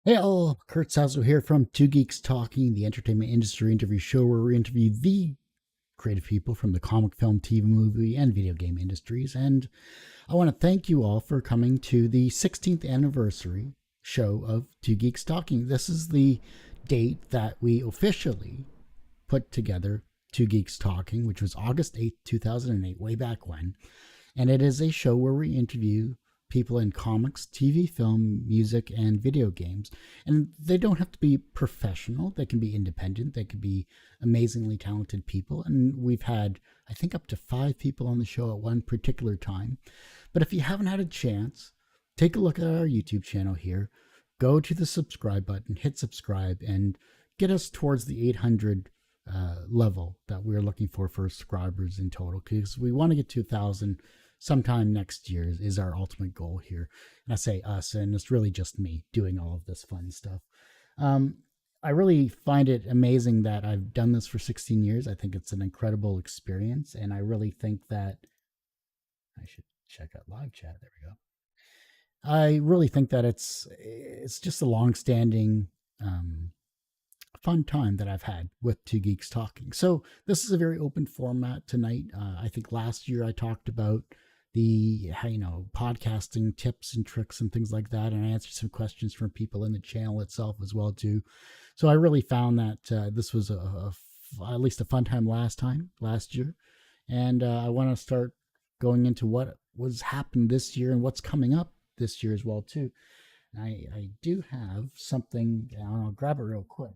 Hey all, Kurt Sasso here from Two Geeks Talking, the entertainment industry interview show where we interview the creative people from the comic, film, TV, movie, and video game industries. And I want to thank you all for coming to the 16th anniversary show of Two Geeks Talking. This is the date that we officially put together Two Geeks Talking, which was August 8th, 2008, way back when. And it is a show where we interview people in comics, TV, film, music, and video games. And they don't have to be professional, they can be independent, they could be amazingly talented people. And we've had, I think, up to 5 people on the show at one particular time. But if you haven't had a chance, take a look at our YouTube channel here. Go to the subscribe button, hit subscribe, and get us towards the 800 level that we're looking for subscribers in total, because we want to get to 1,000 sometime next year is our ultimate goal here. And I say us, and it's really just me doing all of this fun stuff. Um, I really find it amazing that I've done this for 16 years. I think it's an incredible experience, and I really think that I should check out live chat. There we go. I really think that it's just a long-standing fun time that I've had with Two Geeks Talking. So this is a very open format tonight. I think last year I talked about the podcasting tips and tricks and things like that, and I answered some questions from people in the channel itself as well too. So I really found that this was at least a fun time last year, and I want to start going into what was happened this year and what's coming up this year as well too. I do have something. I'll grab it real quick.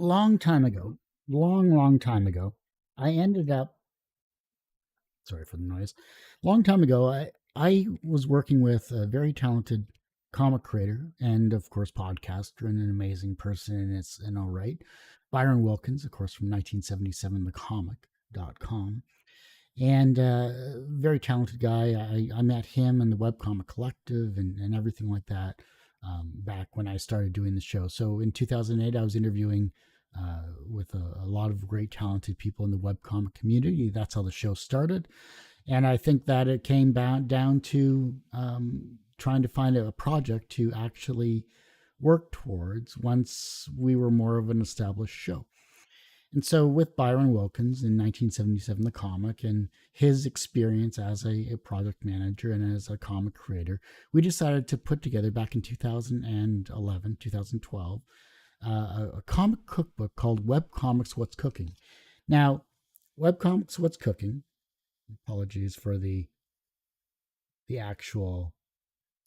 Long time ago, long time ago, I ended up, sorry for the noise, long time ago, I was working with a very talented comic creator and, of course, podcaster and an amazing person. And it's an all right. Byron Wilkins, of course, from 1977, thecomic.com. And very talented guy. I met him in the Webcomic Collective and everything like that back when I started doing the show. So in 2008, I was interviewing with a lot of great, talented people in the webcomic community. That's how the show started. And I think that it came down to trying to find a project to actually work towards once we were more of an established show. And so, with Byron Wilkins in 1977, the comic, and his experience as a project manager and as a comic creator, we decided to put together back in 2011, 2012, a comic cookbook called Webcomics What's Cooking. Now, Webcomics What's Cooking, apologies for the actual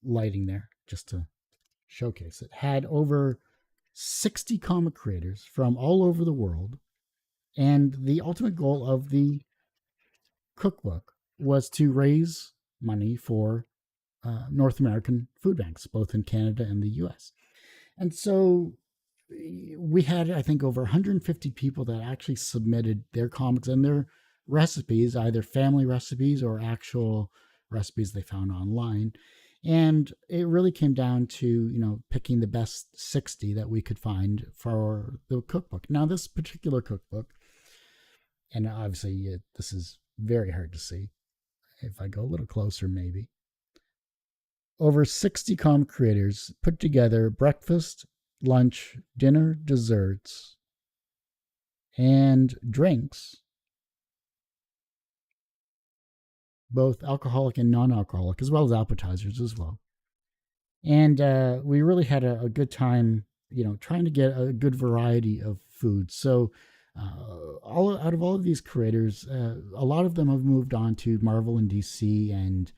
lighting there, just to showcase it, had over 60 comic creators from all over the world. And the ultimate goal of the cookbook was to raise money for North American food banks, both in Canada and the US. And so we had, I think, over 150 people that actually submitted their comics and their recipes, either family recipes or actual recipes they found online. And it really came down to, picking the best 60 that we could find for the cookbook. Now, this particular cookbook, and obviously this is very hard to see. If I go a little closer, maybe. Over 60 comic creators put together breakfast, lunch, dinner, desserts, and drinks, both alcoholic and non-alcoholic, as well as appetizers as well. And we really had a good time, trying to get a good variety of food. So all out of all of these creators, a lot of them have moved on to Marvel and DC and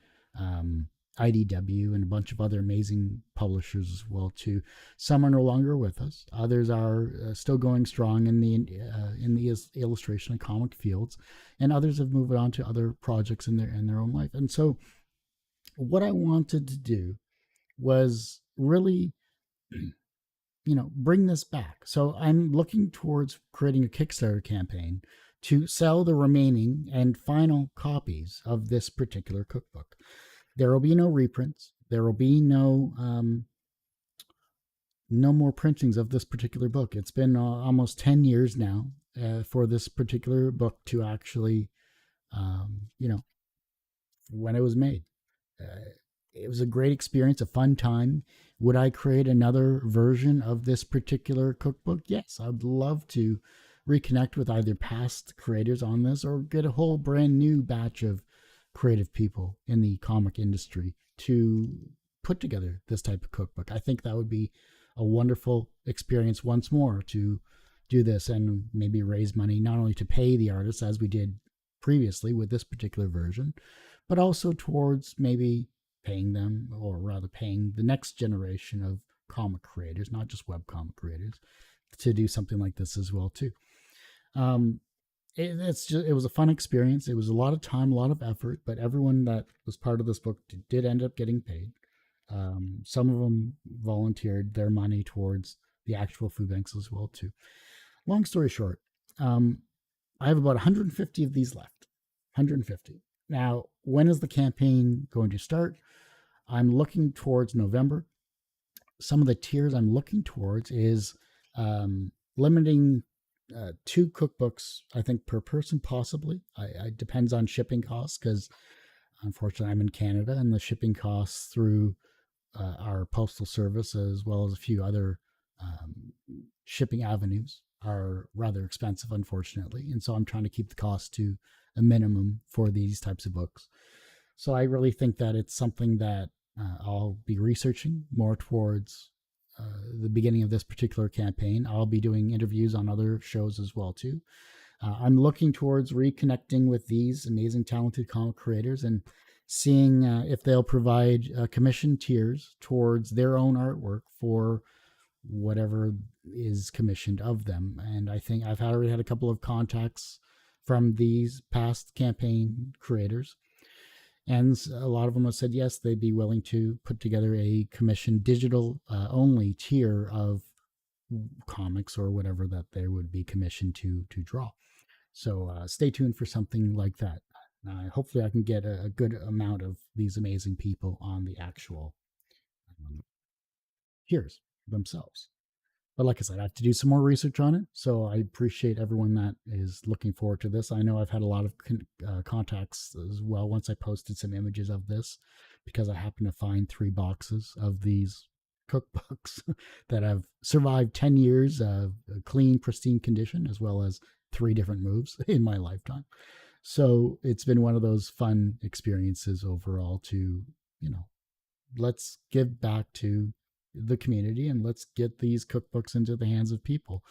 IDW and a bunch of other amazing publishers as well too. Some are no longer with us. Others are still going strong in the illustration and comic fields, and others have moved on to other projects in their own life. And so, what I wanted to do was really, bring this back. So I'm looking towards creating a Kickstarter campaign to sell the remaining and final copies of this particular cookbook. There will be no reprints. There will be no more printings of this particular book. It's been almost 10 years now, for this particular book to actually, you know, when it was made. Uh, it was a great experience, a fun time. Would I create another version of this particular cookbook? Yes, I'd love to reconnect with either past creators on this or get a whole brand new batch of creative people in the comic industry to put together this type of cookbook. I think that would be a wonderful experience once more to do this and maybe raise money not only to pay the artists as we did previously with this particular version, but also towards maybe paying them, or rather paying the next generation of comic creators, not just web comic creators, to do something like this as well too. Um, it was a fun experience. It was a lot of time, a lot of effort, but everyone that was part of this book did end up getting paid. Some of them volunteered their money towards the actual food banks as well too. Long story short, um, I have about 150 of these left. 150. Now, when is the campaign going to start? I'm looking towards November. Some of the tiers I'm looking towards is limiting two cookbooks, I think, per person, possibly. It depends on shipping costs because unfortunately I'm in Canada and the shipping costs through our postal service as well as a few other um, shipping avenues are rather expensive, unfortunately. And so I'm trying to keep the cost to a minimum for these types of books. So I really think that it's something that I'll be researching more towards the beginning of this particular campaign. I'll be doing interviews on other shows as well too. I'm looking towards reconnecting with these amazing, talented comic creators and seeing if they'll provide commission tiers towards their own artwork for whatever is commissioned of them. And I think I've already had a couple of contacts from these past campaign creators. And a lot of them have said yes, they'd be willing to put together a commissioned digital only tier of comics or whatever that they would be commissioned to draw. So stay tuned for something like that. Hopefully, I can get a good amount of these amazing people on the actual um, tiers themselves. But like I said, I have to do some more research on it. So I appreciate everyone that is looking forward to this. I know I've had a lot of contacts as well once I posted some images of this because I happened to find 3 boxes of these cookbooks that have survived 10 years of clean, pristine condition, as well as 3 different moves in my lifetime. So it's been one of those fun experiences overall to, you know, let's give back to the community and let's get these cookbooks into the hands of people.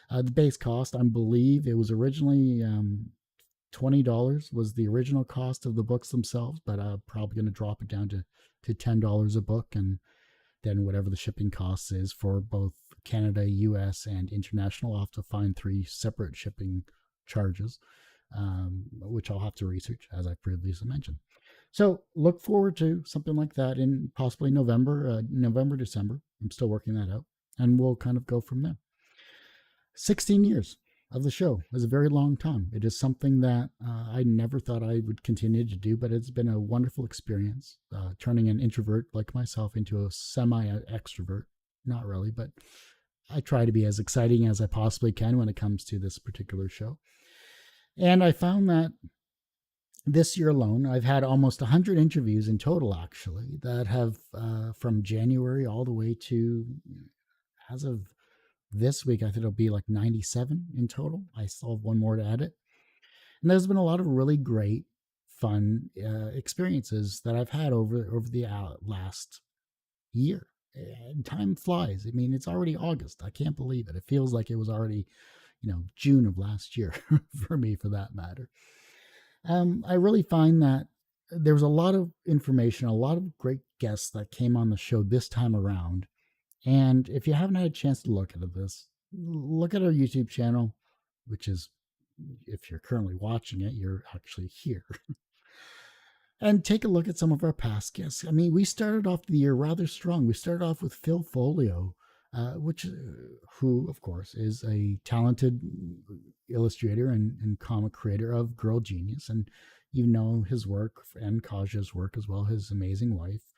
The base cost, I believe it was originally $20 was the original cost of the books themselves, but I'm probably going to drop it down to $10 a book, and then whatever the shipping cost is for both Canada, US, and international. I'll have to find 3 separate shipping charges, which I'll have to research, as I previously mentioned. So look forward to something like that in possibly November, December. I'm still working that out, and we'll kind of go from there. 16 years of the show is a very long time. It is something that I never thought I would continue to do, but it's been a wonderful experience, turning an introvert like myself into a semi-extrovert. Not really, but I try to be as exciting as I possibly can when it comes to this particular show. And I found that this year alone, I've had almost 100 interviews in total, actually, that have from January all the way to, as of this week, I think it'll be like 97 in total. I still have one more to edit. And there's been a lot of really great, fun experiences that I've had over the last year. And time flies. I mean, it's already August. I can't believe it. It feels like it was already, June of last year for me, for that matter. I really find that there was a lot of information, a lot of great guests that came on the show this time around. And if you haven't had a chance to look at this, look at our YouTube channel, which is, if you're currently watching it, you're actually here. And take a look at some of our past guests. I mean, we started off the year rather strong. We started off with Phil Folio, who, of course, is a talented illustrator and comic creator of Girl Genius. And you know his work and Kaja's work as well, his amazing wife,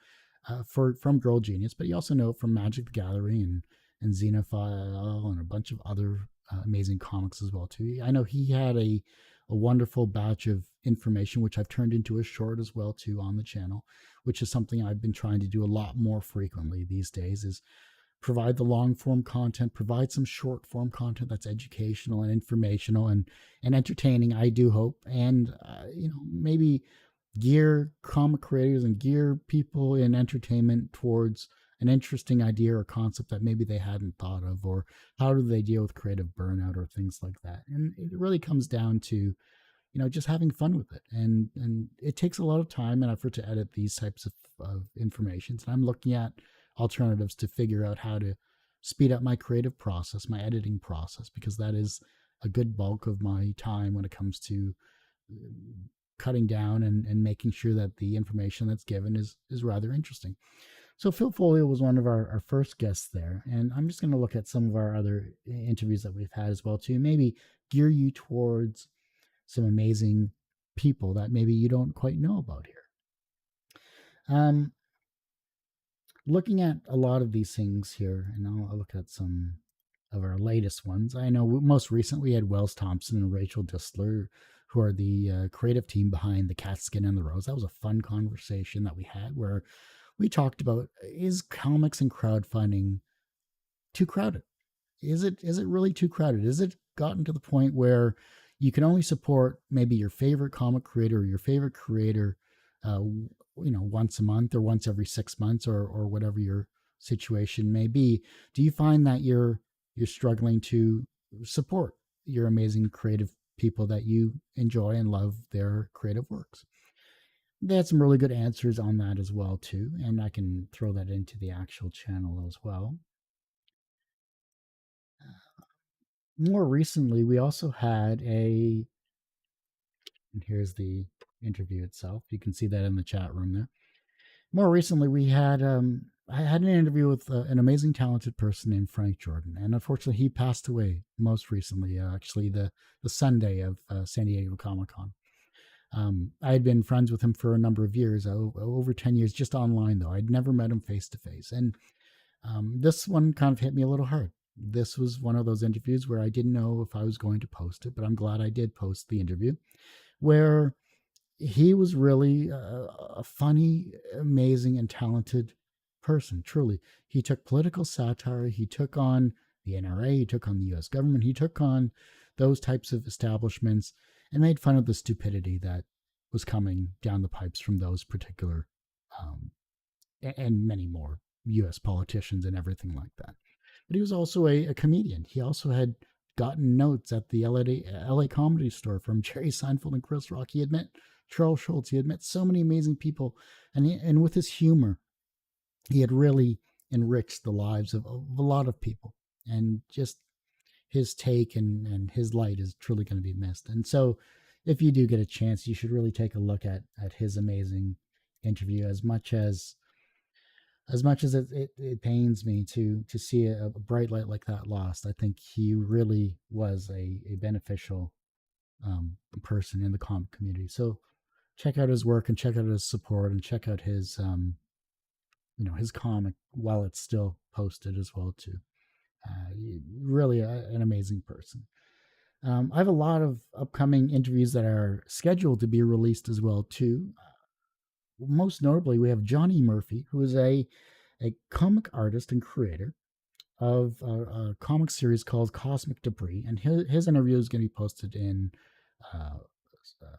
from Girl Genius. But you also know from Magic the Gathering and Xenophile and a bunch of other amazing comics as well too. I know he had a wonderful batch of information which I've turned into a short as well too on the channel, which is something I've been trying to do a lot more frequently these days. Is provide the long form content, provide some short form content that's educational and informational and entertaining. I do hope, and maybe gear comic creators and gear people in entertainment towards an interesting idea or concept that maybe they hadn't thought of, or how do they deal with creative burnout or things like that. And it really comes down to just having fun with it, and it takes a lot of time and effort to edit these types of informations, and I'm looking at alternatives to figure out how to speed up my creative process, my editing process, because that is a good bulk of my time when it comes to cutting down and making sure that the information that's given is rather interesting. So Phil Folio was one of our first guests there, and I'm just going to look at some of our other interviews that we've had as well too, maybe gear you towards some amazing people that maybe you don't quite know about here. Um, Looking at a lot of these things here, and I'll look at some of our latest ones. I know most recently we had Wells Thompson and Rachel Disler, who are the creative team behind The Cat Skin and the Rose. That was a fun conversation that we had where we talked about, is comics and crowdfunding too crowded? Is it really too crowded? Is it gotten to the point where you can only support maybe your favorite comic creator or your favorite creator, once a month or once every 6 months, or whatever your situation may be? Do you find that you're struggling to support your amazing creative people that you enjoy and love their creative works? They had some really good answers on that as well too, and I can throw that into the actual channel as well. More recently, we also had and here's the interview itself. You can see that in the chat room there. More recently, I had an interview with an amazing, talented person named Frank Jordan, and unfortunately, he passed away most recently. Actually, the Sunday of San Diego Comic Con. I had been friends with him for a number of years, over 10 years, just online though. I'd never met him face to face, and this one kind of hit me a little hard. This was one of those interviews where I didn't know if I was going to post it, but I'm glad I did post the interview, where he was really a funny, amazing, and talented person. Truly, he took political satire. He took on the NRA. He took on the U.S. government. He took on those types of establishments and made fun of the stupidity that was coming down the pipes from those particular um, and many more U.S. politicians and everything like that. But he was also a comedian. He also had gotten notes at the LA Comedy Store from Jerry Seinfeld and Chris Rock. He had met Charles Schultz. He had met so many amazing people, and with his humor, he had really enriched the lives of a lot of people. And just his take and his light is truly going to be missed. And so, if you do get a chance, you should really take a look at his amazing interview. As much as it pains me to see a bright light like that lost, I think he really was a beneficial person in the comic community. So check out his work and check out his support and check out his comic while it's still posted as well too. Really an amazing person. I have a lot of upcoming interviews that are scheduled to be released as well too. Most notably, we have Johnny Murphy, who is a comic artist and creator of a comic series called Cosmic Debris, and his interview is going to be posted in uh, uh,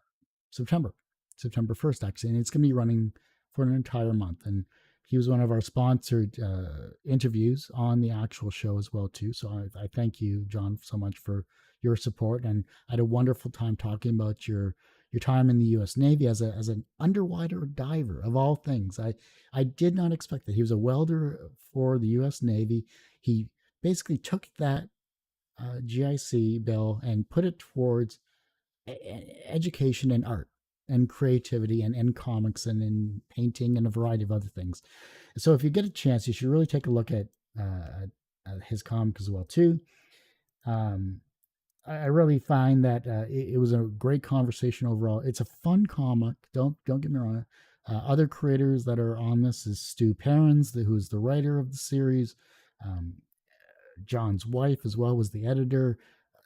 September, September 1st, actually, and it's going to be running for an entire month. And he was one of our sponsored interviews on the actual show as well, too. So I thank you, John, so much for your support. And I had a wonderful time talking about your time in the U.S. Navy as an underwater diver of all things. I did not expect that. He was a welder for the U.S. Navy. He basically took that GIC bill and put it towards education and art and creativity and in comics and in painting and a variety of other things. So if you get a chance, you should really take a look at his comic as well too. Um, I really find that it was a great conversation overall. It's a fun comic. Don't get me wrong. Other creators that are on this is Stu Perrins, who's the writer of the series. Um, John's wife as well was the editor.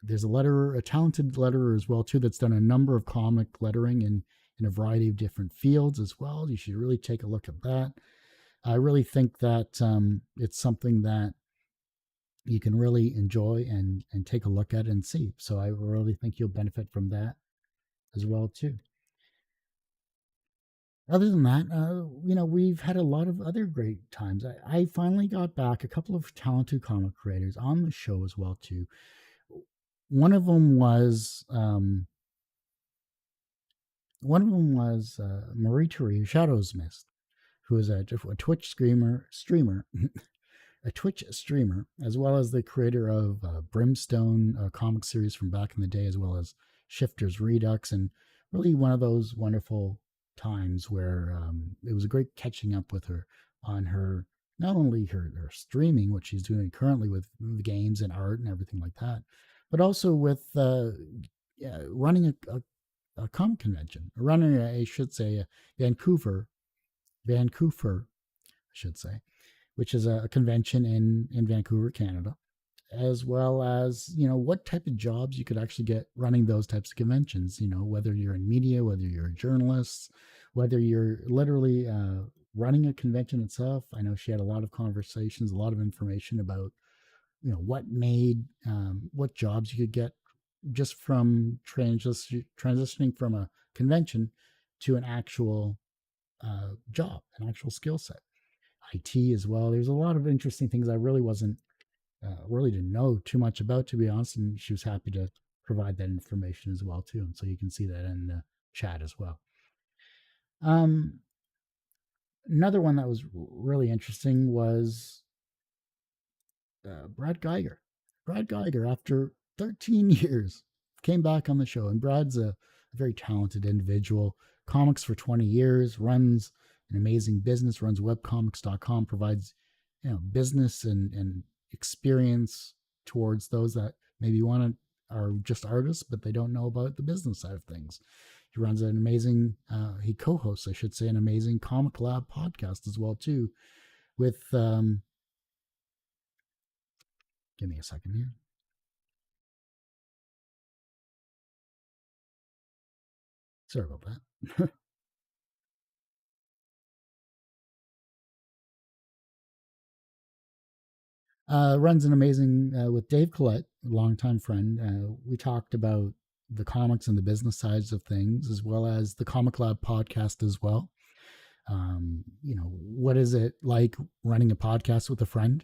There's a talented letterer as well too, that's done a number of comic lettering in a variety of different fields as well. You should really take a look at that. I really think that it's something that you can really enjoy and take a look at and see. So I really think you'll benefit from that as well too. Other than that, we've had a lot of other great times. I finally got back a couple of talented comic creators on the show as well too. One of them was Marie Therese Shadows Mist, who is a Twitch streamer a Twitch streamer, as well as the creator of Brimstone comic series from back in the day, as well as Shifter's Redux, and really one of those wonderful times where it was a great catching up with her on her not only her streaming, what she's doing currently with the games and art and everything like that, but also with running a comic convention, running I should say Vancouver, I should say, which is a convention in Vancouver, Canada, as well as what type of jobs you could actually get running those types of conventions. Whether you're in media, whether you're a journalist, whether you're literally running a convention itself. I know she had a lot of conversations, a lot of information about what jobs you could get just from transitioning from a convention to an actual job, an actual skill set. IT as well. There's a lot of interesting things I really wasn't really didn't know too much about, to be honest. And she was happy to provide that information as well too. And so you can see that in the chat as well. Um, Another one that was really interesting was Brad Geiger. Brad Geiger, after 13 years, came back on the show. And Brad's a very talented individual. Comics for 20 years, runs an amazing business, runs webcomics.com, provides business and experience towards those that maybe are just artists, but they don't know about the business side of things. He runs an amazing, he co-hosts, I should say, an amazing Comic Lab podcast as well too, with give me a second here. Sorry about that. Runs an amazing with Dave Collette, a longtime friend. We talked about the comics and the business sides of things, as well as the Comic Lab podcast as well. What is it like running a podcast with a friend,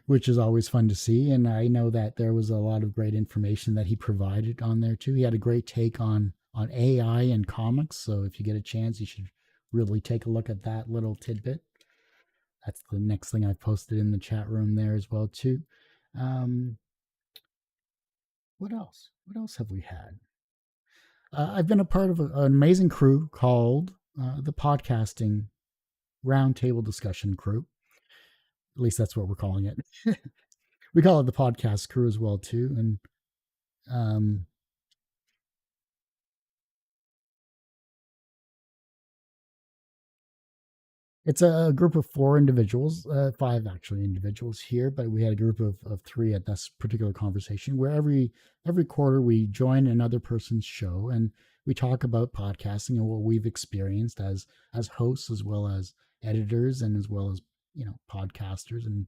which is always fun to see. And I know that there was a lot of great information that he provided on there too. He had a great take on AI and comics. So if you get a chance, you should really take a look at that little tidbit. That's the next thing I posted in the chat room there as well too. Um, what else? What else have we had? I've been a part of an amazing crew called the Podcasting Roundtable Discussion Crew. At least that's what we're calling it. We call it the Podcast Crew as well too, and um, it's a group of four individuals, five actually individuals here, but we had a group of three at this particular conversation where every quarter we join another person's show and we talk about podcasting and what we've experienced as hosts as well as editors and as well as podcasters, and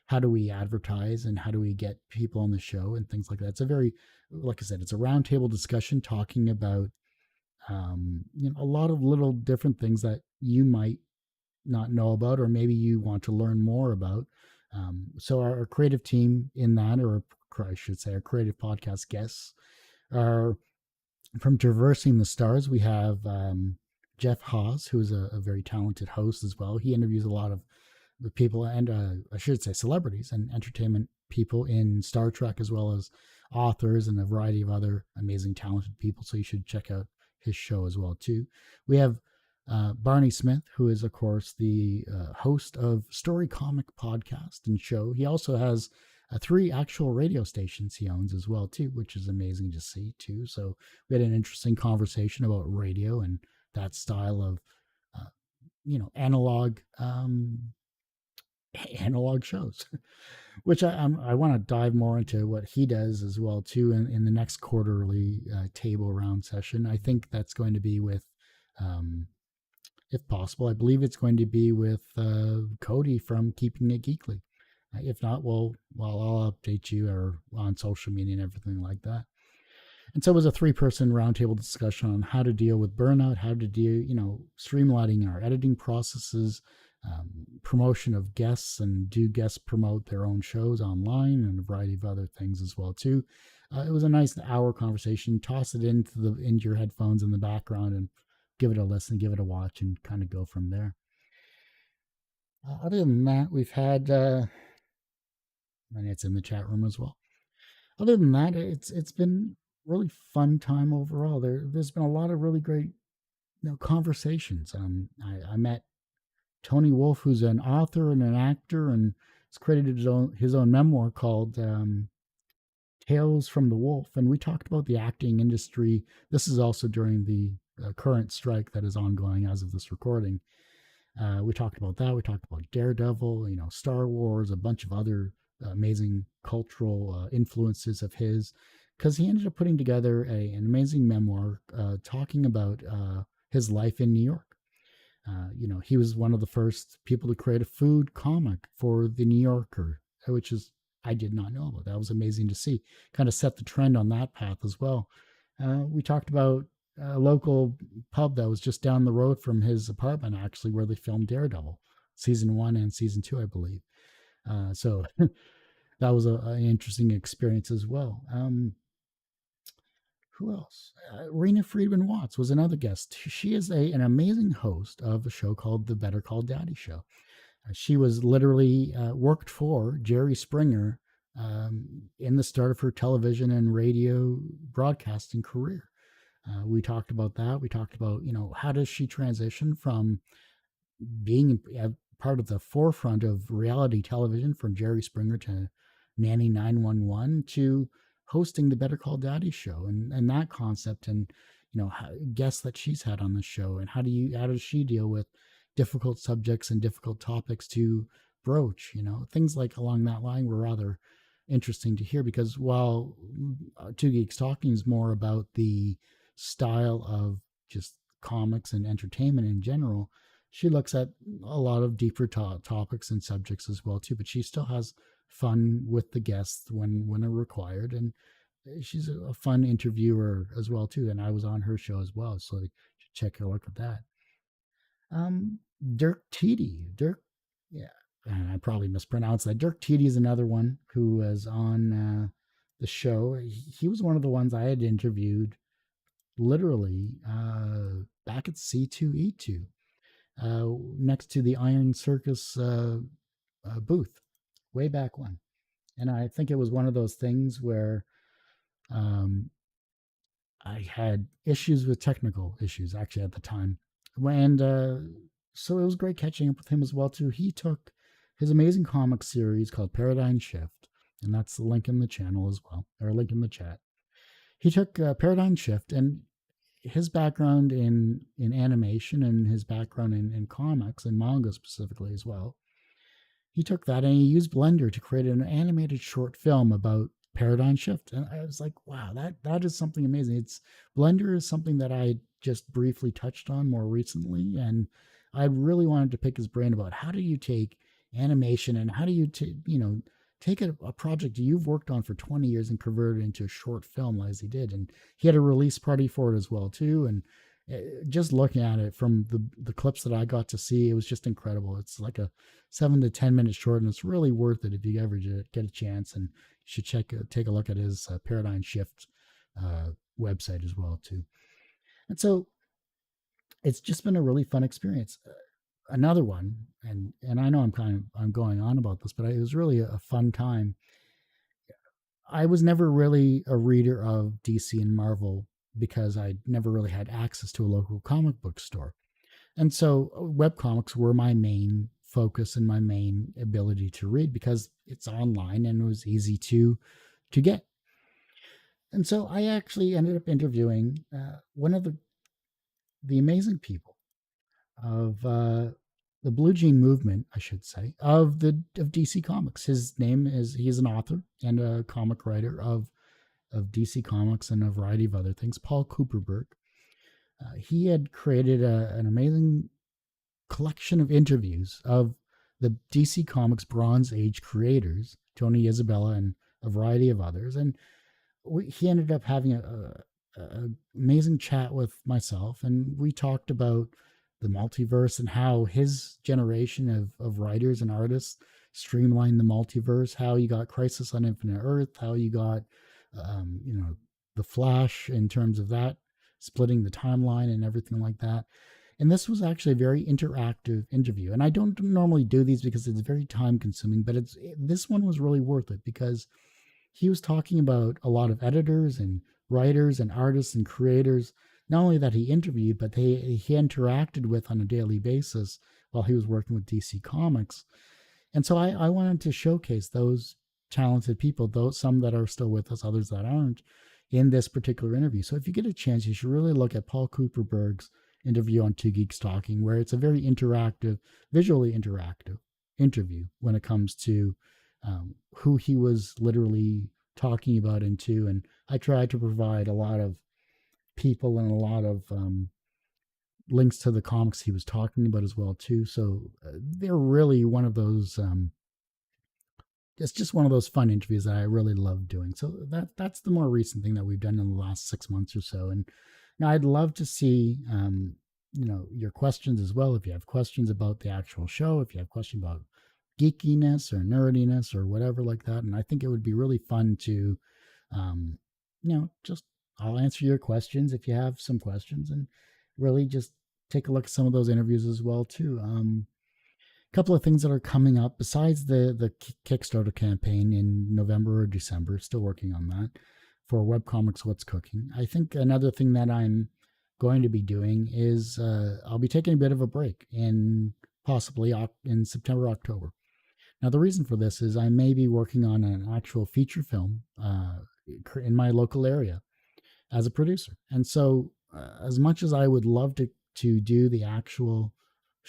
how do we advertise and how do we get people on the show and things like that. It's a very, like I said, it's a roundtable discussion talking about a lot of little different things that you might not know about, or maybe you want to learn more about. So our creative team in that, or I should say, our creative podcast guests are from Traversing the Stars. We have Jeff Haas, who is a very talented host as well. He interviews a lot of the people, and I should say celebrities and entertainment people in Star Trek, as well as authors and a variety of other amazing talented people. So you should check out his show as well too. We have Barney Smith, who is of course the host of Story Comic podcast and show. He also has 3 actual radio stations he owns as well too, which is amazing to see too. So we had an interesting conversation about radio and that style of analog analog shows. which I want to dive more into what he does as well too in the next quarterly table round session. I think that's going to be with, um, if possible, I believe it's going to be with Cody from Keeping It Geekly. If not, well, I'll update you or on social media and everything like that. And so it was a three-person roundtable discussion on how to deal with burnout, how to deal, streamlining our editing processes, promotion of guests, and do guests promote their own shows online, and a variety of other things as well too. It was a nice hour conversation. Toss it into your headphones in the background and give it a listen, give it a watch, and kind of go from there. Other than that, we've had, and it's in the chat room as well. Other than that, it's been really fun time overall. There's been a lot of really great conversations. I met Tony Wolf, who's an author and an actor, and has created his own memoir called Tales from the Wolf, and we talked about the acting industry. This is also during the current strike that is ongoing as of this recording. We talked about that. We talked about Daredevil, Star Wars, a bunch of other amazing cultural influences of his, because he ended up putting together an amazing memoir talking about his life in New York. He was one of the first people to create a food comic for the New Yorker, which is I did not know about. That was amazing to see. Kind of set the trend on that path as well. We talked about a local pub that was just down the road from his apartment, actually, where they filmed Daredevil, season 1 and season 2, I believe. So that was an interesting experience as well. Who else? Rena Friedman Watts was another guest. She is an amazing host of a show called The Better Call Daddy Show. She was literally worked for Jerry Springer in the start of her television and radio broadcasting career. We talked about that. We talked about, how does she transition from being part of the forefront of reality television from Jerry Springer to Nanny 911 to hosting the Better Call Daddy show and that concept and guests that she's had on the show and how does she deal with difficult subjects and difficult topics to broach, things like along that line were rather interesting to hear because while Two Geeks Talking is more about the style of just comics and entertainment in general, she looks at a lot of deeper topics and subjects as well too. But she still has fun with the guests when they're required, and she's a fun interviewer as well too. And I was on her show as well, so you should check a look at that. Dirk Teedy, yeah, and I probably mispronounced that. Dirk Teedy is another one who was on the show. He was one of the ones I had interviewed literally back at C2E2 next to the Iron Circus booth way back when. And I think it was one of those things where um, I had issues with technical issues actually at the time. And so it was great catching up with him as well too. He took his amazing comic series called Paradigm Shift, and that's the link in the channel as well, or link in the chat. He took Paradigm Shift and his background in animation and his background in comics and manga specifically as well. He took that and he used Blender to create an animated short film about paradigm shift. And I was like, wow, that is something amazing. It's Blender is something that I just briefly touched on more recently. And I really wanted to pick his brain about how do you take animation and how do you take a project you've worked on for 20 years and convert it into a short film as he did. And he had a release party for it as well too. And just looking at it from the clips that I got to see, it was just incredible. It's like a 7 to 10 minute short, and it's really worth it if you ever get a chance. And you should take a look at his Paradigm Shift website as well too. And so it's just been a really fun experience. Another one, and I know I'm going on about this, but it was really a fun time. I was never really a reader of DC and Marvel because I never really had access to a local comic book store. And so webcomics were my main focus and my main ability to read because it's online and it was easy to get. And so I actually ended up interviewing one of the amazing people of the Blue Jean movement, I should say, of DC Comics. His name is he's an author and a comic writer of DC Comics and a variety of other things. Paul Cooperberg. He had created an amazing collection of interviews of the DC Comics Bronze Age creators, Tony Isabella and a variety of others, and he ended up having a amazing chat with myself, and we talked about the multiverse and how his generation of writers and artists streamlined the multiverse, how you got Crisis on Infinite Earth, how you got you know, the Flash in terms of that splitting the timeline and everything like that. And this was actually a very interactive interview, and I don't normally do these because it's very time consuming, but this one was really worth it because he was talking about a lot of editors and writers and artists and creators, not only that he interviewed, but he interacted with on a daily basis while he was working with DC Comics. And so I wanted to showcase those talented people, those some that are still with us, others that aren't, in this particular interview. So if you get a chance, you should really look at Paul Cooperberg's interview on Two Geeks Talking, where it's a very interactive, visually interactive interview when it comes to who he was literally talking about into. And I tried to provide a lot of people and a lot of links to the comics he was talking about as well too. So they're really one of those it's just one of those fun interviews that I really love doing. So that's the more recent thing that we've done in the last 6 months or so. And now I'd love to see your questions as well. If you have questions about the actual show, if you have questions about geekiness or nerdiness or whatever like that, and I think it would be really fun to, just I'll answer your questions if you have some questions, and really just take a look at some of those interviews as well too. Couple of things that are coming up besides the Kickstarter campaign in November or December. Still working on that for Webcomics What's Cooking. I think another thing that I'm going to be doing is I'll be taking a bit of a break in possibly in September, October. Now, the reason for this is I may be working on an actual feature film in my local area as a producer. And so, as much as I would love to do the actual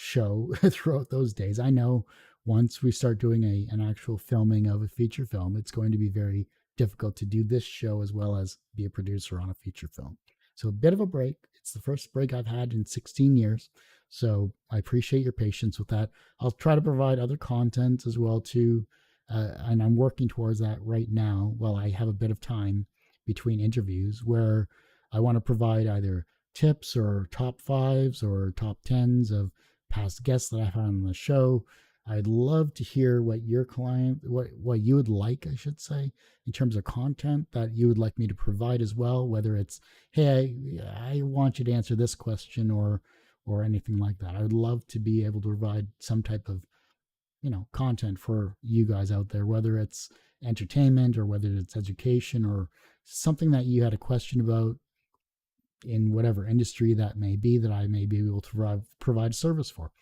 show throughout those days, I know once we start doing an actual filming of a feature film, it's going to be very difficult to do this show as well as be a producer on a feature film. So a bit of a break. It's the first break I've had in 16 years. So I appreciate your patience with that. I'll try to provide other content as well too. And I'm working towards that right now while I have a bit of time between interviews where I want to provide either tips or top fives or top tens of past guests that I've had on the show. I'd love to hear what your client, what you would like, I should say, in terms of content that you would like me to provide as well. Whether it's, hey, I want you to answer this question or anything like that. I would love to be able to provide some type of content for you guys out there, whether it's entertainment or whether it's education or something that you had a question about in whatever industry that may be that I may be able to provide service for.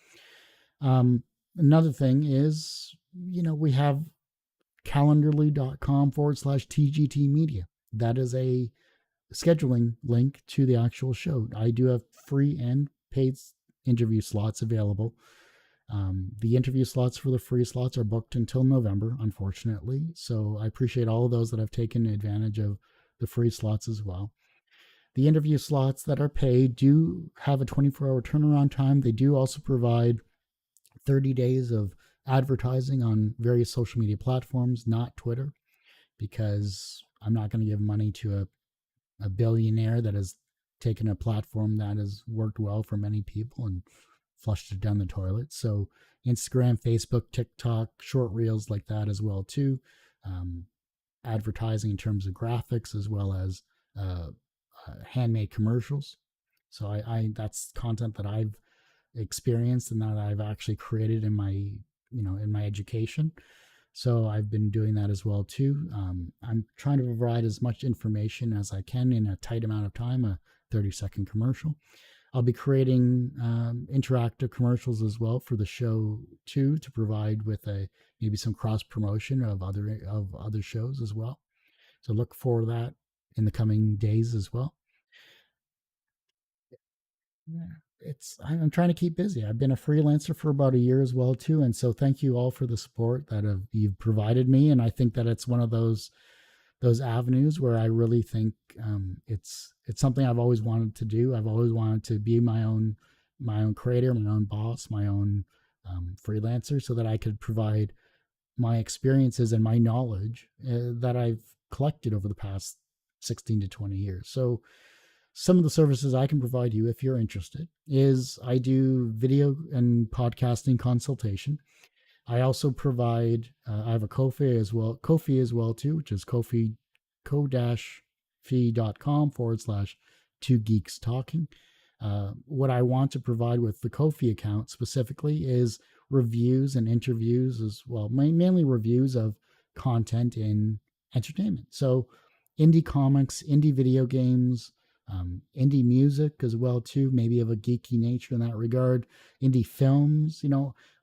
Another thing is, we have calendarly.com/TGT media. That is a scheduling link to the actual show. I do have free and paid interview slots available. The interview slots for the free slots are booked until November, unfortunately. So I appreciate all of those that have taken advantage of the free slots as well. The interview slots that are paid do have a 24-hour turnaround time. They do also provide 30 days of advertising on various social media platforms, not Twitter, because I'm not going to give money to a billionaire that has taken a platform that has worked well for many people and flushed it down the toilet. So Instagram, Facebook, TikTok, short reels like that as well too. Advertising in terms of graphics as well as handmade commercials. So I that's content that I've experienced and that I've actually created in my in my education. So I've been doing that as well too. I'm trying to provide as much information as I can in a tight amount of time, a 30-second commercial. I'll be creating interactive commercials as well for the show too, to provide with maybe some cross promotion of other shows as well. So look for that in the coming days as well. I'm trying to keep busy. I've been a freelancer for about a year as well too, and so thank you all for the support that you've provided me. And I think that it's one of those avenues where I really think it's something I've always wanted to do. I've always wanted to be my own creator, my own boss, my own freelancer, so that I could provide my experiences and my knowledge that I've collected over the past 16 to 20 years. So some of the services I can provide you if you're interested is I do video and podcasting consultation. I also provide, I have a Ko-fi as well too, which is ko-fi.com/2geeks talking. What I want to provide with the Ko-fi account specifically is reviews and interviews as well, mainly reviews of content in entertainment. So indie comics, indie video games, indie music as well too, maybe of a geeky nature in that regard, indie films.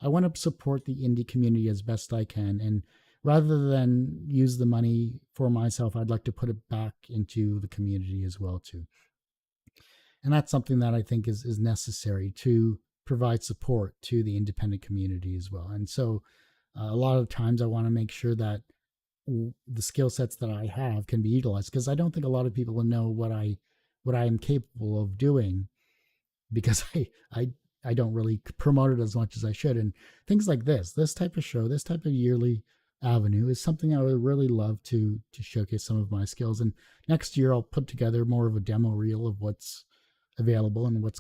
I want to support the indie community as best I can, and rather than use the money for myself, I'd like to put it back into the community as well too. And that's something that I think is necessary to provide support to the independent community as well. And so a lot of times I want to make sure that the skill sets that I have can be utilized, because I don't think a lot of people will know what I am capable of doing, because I don't really promote it as much as I should. And things like this type of show, this type of yearly avenue is something I would really love to showcase some of my skills. And next year I'll put together more of a demo reel of what's available and what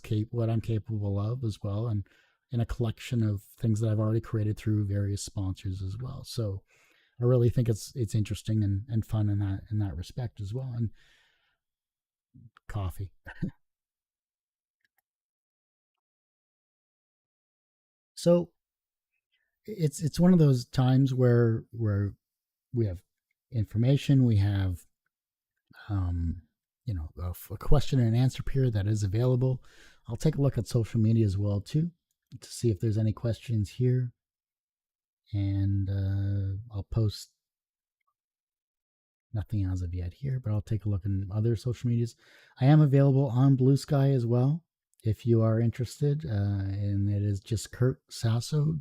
I'm capable of as well, and in a collection of things that I've already created through various sponsors as well. So I really think it's interesting and fun in that respect as well. And coffee. So it's one of those times where we have information, we have um, a question and answer period that is available. I'll take a look at social media as well too to see if there's any questions here, and I'll post nothing as of yet here, but I'll take a look in other social medias. I am available on Blue Sky as well if you are interested, and it is just Kurt Sasso.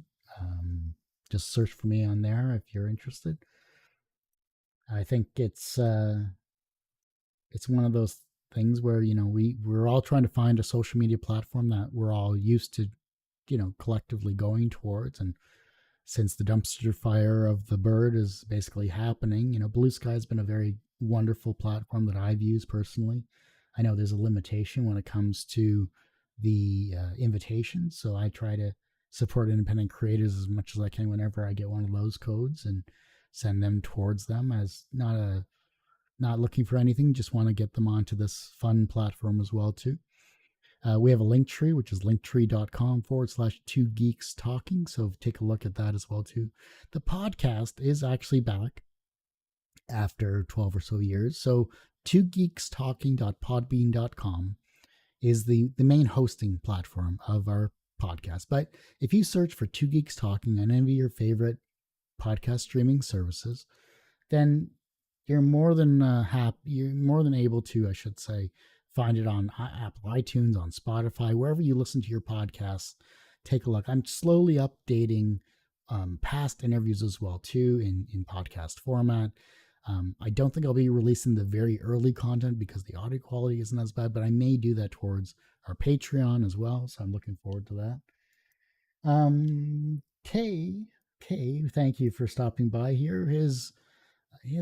Just search for me on there if you're interested. I think it's one of those things where we're all trying to find a social media platform that we're all used to collectively going towards. And since the dumpster fire of the bird is basically happening, Blue Sky has been a very wonderful platform that I've used personally. I know there's a limitation when it comes to the invitations, so I try to support independent creators as much as I can whenever I get one of those codes, and send them towards them as not looking for anything, just want to get them onto this fun platform as well too. We have a link tree, which is linktree.com/2geeks talking. So take a look at that as well too. The podcast is actually back after 12 or so years. So 2geekstalking.podbean.com is the main hosting platform of our podcast. But if you search for 2geeks talking on any of your favorite podcast streaming services, then you're more than able to, I should say, find it on Apple iTunes, on Spotify, wherever you listen to your podcasts. Take a look. I'm slowly updating past interviews as well too in podcast format. I don't think I'll be releasing the very early content because the audio quality isn't as bad, but I may do that towards our Patreon as well. So I'm looking forward to that. Kay, thank you for stopping by here. His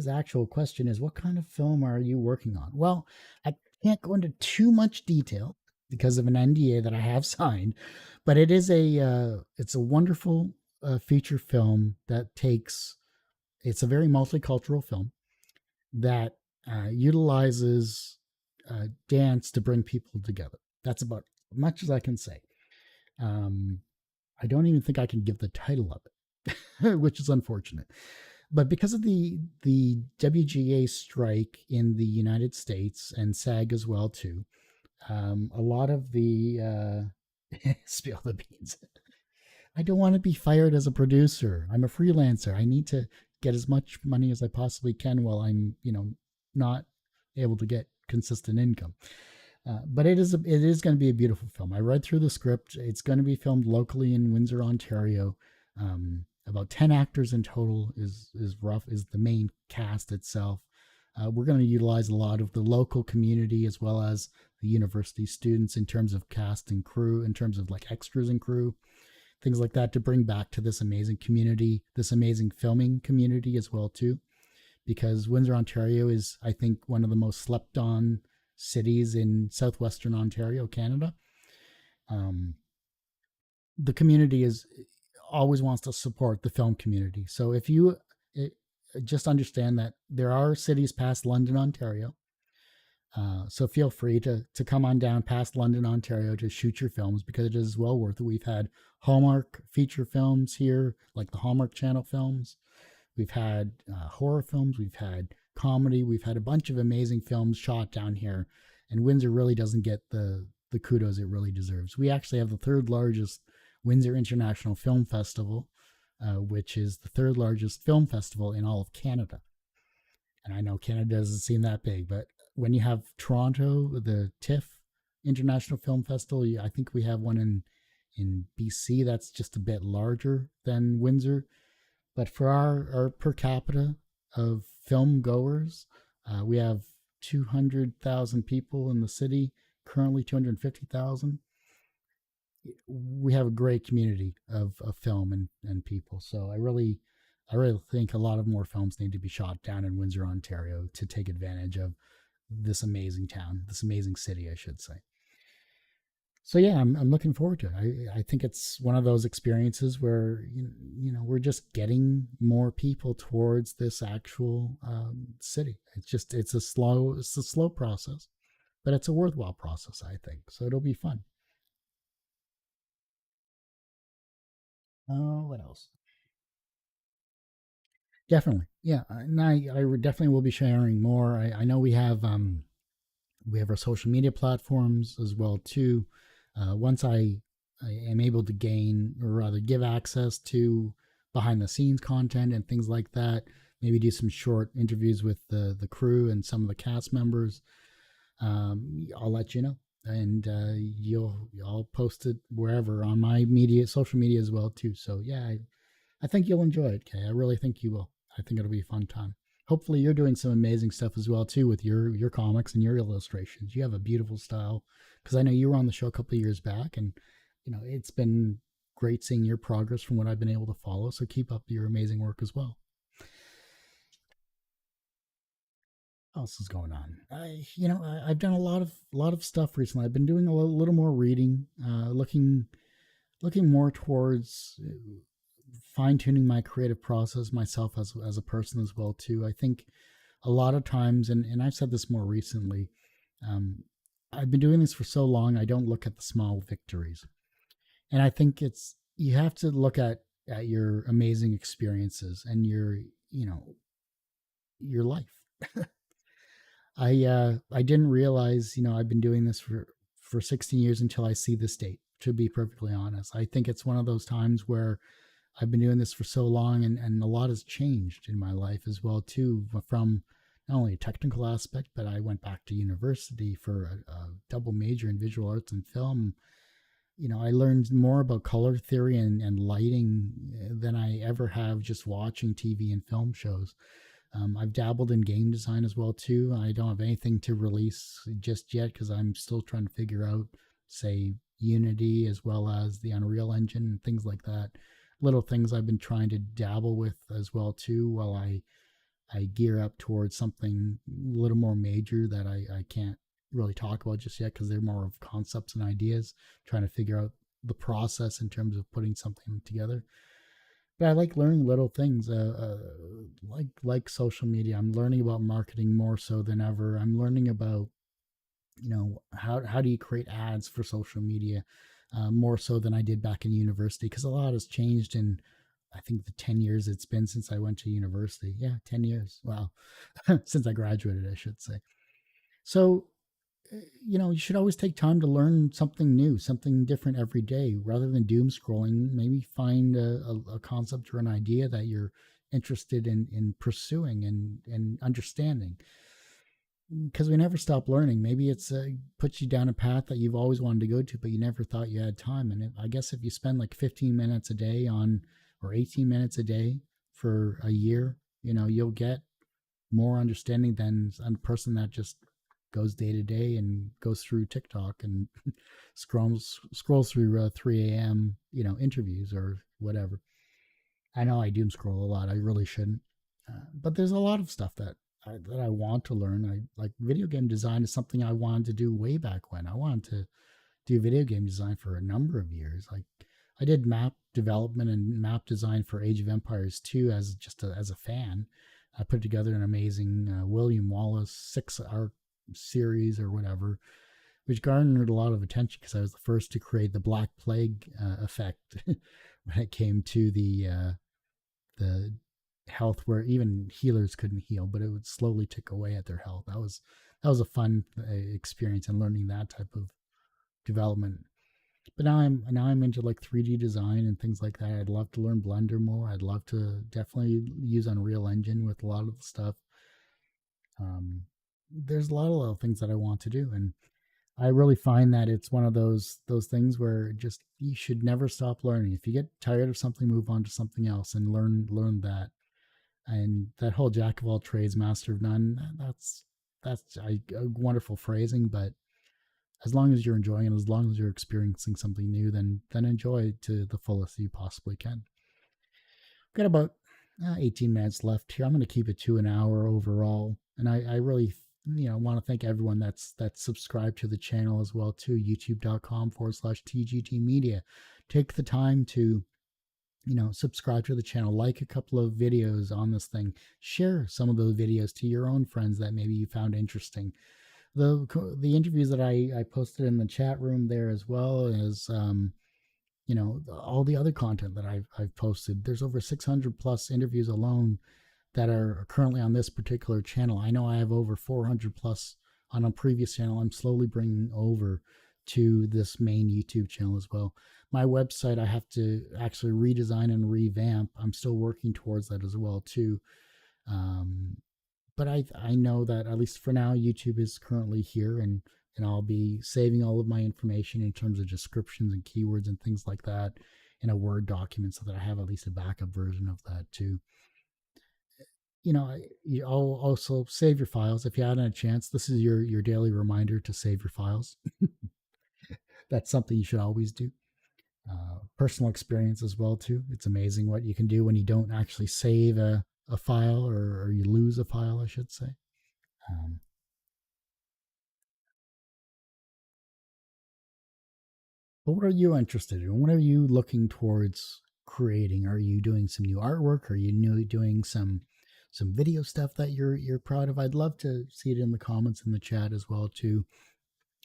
actual question is, what kind of film are you working on? Well, I can't go into too much detail because of an NDA that I have signed, but it's a wonderful feature film that it's a very multicultural film that utilizes dance to bring people together. That's about as much as I can say. I don't even think I can give the title of it, which is unfortunate. But because of the WGA strike in the United States and SAG as well too, a lot of the spill the beans. I don't want to be fired as a producer. I'm a freelancer. I need to get as much money as I possibly can while I'm not able to get consistent income. But it is going to be a beautiful film. I read through the script. It's going to be filmed locally in Windsor, Ontario. About 10 actors in total is the main cast itself. We're going to utilize a lot of the local community as well as the university students in terms of cast and crew, in terms of like extras and crew, things like that, to bring back to this amazing community, this amazing filming community as well too. Because Windsor, Ontario is, I think, one of the most slept on cities in southwestern Ontario, Canada. Um, the community is always wants to support the film community. So if you it, just understand that there are cities past London, Ontario. So feel free to come on down past London, Ontario to shoot your films because it is well worth it. We've had Hallmark feature films here, like the Hallmark Channel films. We've had horror films, we've had comedy, we've had a bunch of amazing films shot down here, and Windsor really doesn't get the kudos it really deserves. We actually have the third largest Windsor International Film Festival, which is the third largest film festival in all of Canada. And I know Canada doesn't seem that big, but when you have Toronto, the TIFF International Film Festival, I think we have one in BC that's just a bit larger than Windsor. But for our per capita of film goers, we have 200,000 people in the city, currently 250,000. We have a great community of film and people. So I really think a lot of more films need to be shot down in Windsor, Ontario to take advantage of this amazing town, this amazing city, I should say. So yeah, I'm looking forward to it. I think it's one of those experiences where we're just getting more people towards this actual city. It's a slow process, but it's a worthwhile process, I think. So it'll be fun. Oh, what else? Definitely, yeah. And I definitely will be sharing more. I know we have our social media platforms as well too. Once I am able to gain or rather give access to behind the scenes content and things like that, maybe do some short interviews with the crew and some of the cast members. I'll let you know, and I'll post it wherever on my media, social media as well too. So yeah, I think you'll enjoy it, Kay. I really think you will. I think it'll be a fun time. Hopefully, you're doing some amazing stuff as well too with your comics and your illustrations. You have a beautiful style because I know you were on the show a couple of years back, and it's been great seeing your progress from what I've been able to follow. So keep up your amazing work as well. What else is going on? I've done a lot of stuff recently. I've been doing a little more reading, looking more towards fine tuning my creative process myself as a person as well too. I think a lot of times, and I've said this more recently, um, I've been doing this for so long. I don't look at the small victories, and I think it's you have to look at your amazing experiences and your life. I didn't realize I've been doing this for 16 years until I see this date. To be perfectly honest, I think it's one of those times where I've been doing this for so long, and a lot has changed in my life as well too. From not only a technical aspect, but I went back to university for a double major in visual arts and film. I learned more about color theory and lighting than I ever have just watching TV and film shows. I've dabbled in game design as well too. I don't have anything to release just yet because I'm still trying to figure out, say, Unity as well as the Unreal Engine and things like that. Little things I've been trying to dabble with as well too, while I gear up towards something a little more major that I can't really talk about just yet because they're more of concepts and ideas. Trying to figure out the process in terms of putting something together. But I like learning little things, like social media. I'm learning about marketing more so than ever. I'm learning about how do you create ads for social media more so than I did back in university because a lot has changed in I think the 10 years it's been since I went to university. Yeah, 10 years. Wow. Since I graduated, I should say. So you should always take time to learn something new, something different every day, rather than doom scrolling. Maybe find a concept or an idea that you're interested in pursuing and understanding. because we never stop learning. Maybe it's puts you down a path that you've always wanted to go to, but you never thought you had time. And I guess if you spend like 15 minutes a day on, or 18 minutes a day for a year, you'll get more understanding than a person that just goes day to day and goes through TikTok and scrolls through 3 a.m. Interviews or whatever. I know I doom scroll a lot. I really shouldn't, but there's a lot of stuff that I want to learn. I like video game design is something I wanted to do way back when. I wanted to do video game design for a number of years. Like I did map development and map design for Age of Empires 2 as as a fan. I put together an amazing William Wallace 6 arc series or whatever, which garnered a lot of attention because I was the first to create the Black Plague effect when it came to the health, where even healers couldn't heal, but it would slowly tick away at their health. That was a fun experience and learning that type of development. But now I'm into like 3D design and things like that. I'd love to learn Blender more. I'd love to definitely use Unreal Engine with a lot of the stuff. There's a lot of little things that I want to do, and I really find that it's one of those things where just you should never stop learning. If you get tired of something, move on to something else and learn that. And that whole jack of all trades, master of none, that's a wonderful phrasing. But as long as you're enjoying it, as long as you're experiencing something new, then enjoy it to the fullest you possibly can. We've got about 18 minutes left here. I'm going to keep it to an hour overall, and I really want to thank everyone that's subscribed to the channel as well too. YouTube.com/TGT Media. Take the time to subscribe to the channel, like a couple of videos on this thing, share some of those videos to your own friends that maybe you found interesting. The interviews that I posted in the chat room there, as well as all the other content that I've posted. There's over 600 plus interviews alone that are currently on this particular channel. I know I have over 400 plus on a previous channel. I'm slowly bringing over to this main YouTube channel as well. My website I have to actually redesign and revamp. I'm still working towards that as well too. But I know that at least for now, YouTube is currently here, and I'll be saving all of my information in terms of descriptions and keywords and things like that in a Word document so that I have at least a backup version of that too. I'll also save your files if you hadn't had a chance. This is your daily reminder to save your files. That's something you should always do. Personal experience as well too. It's amazing what you can do when you don't actually save a file, or you lose a file, I should say. Um, but what are you interested in? What are you looking towards creating? Are you doing some new artwork? Are you doing some video stuff that you're proud of? I'd love to see it in the comments in the chat as well too,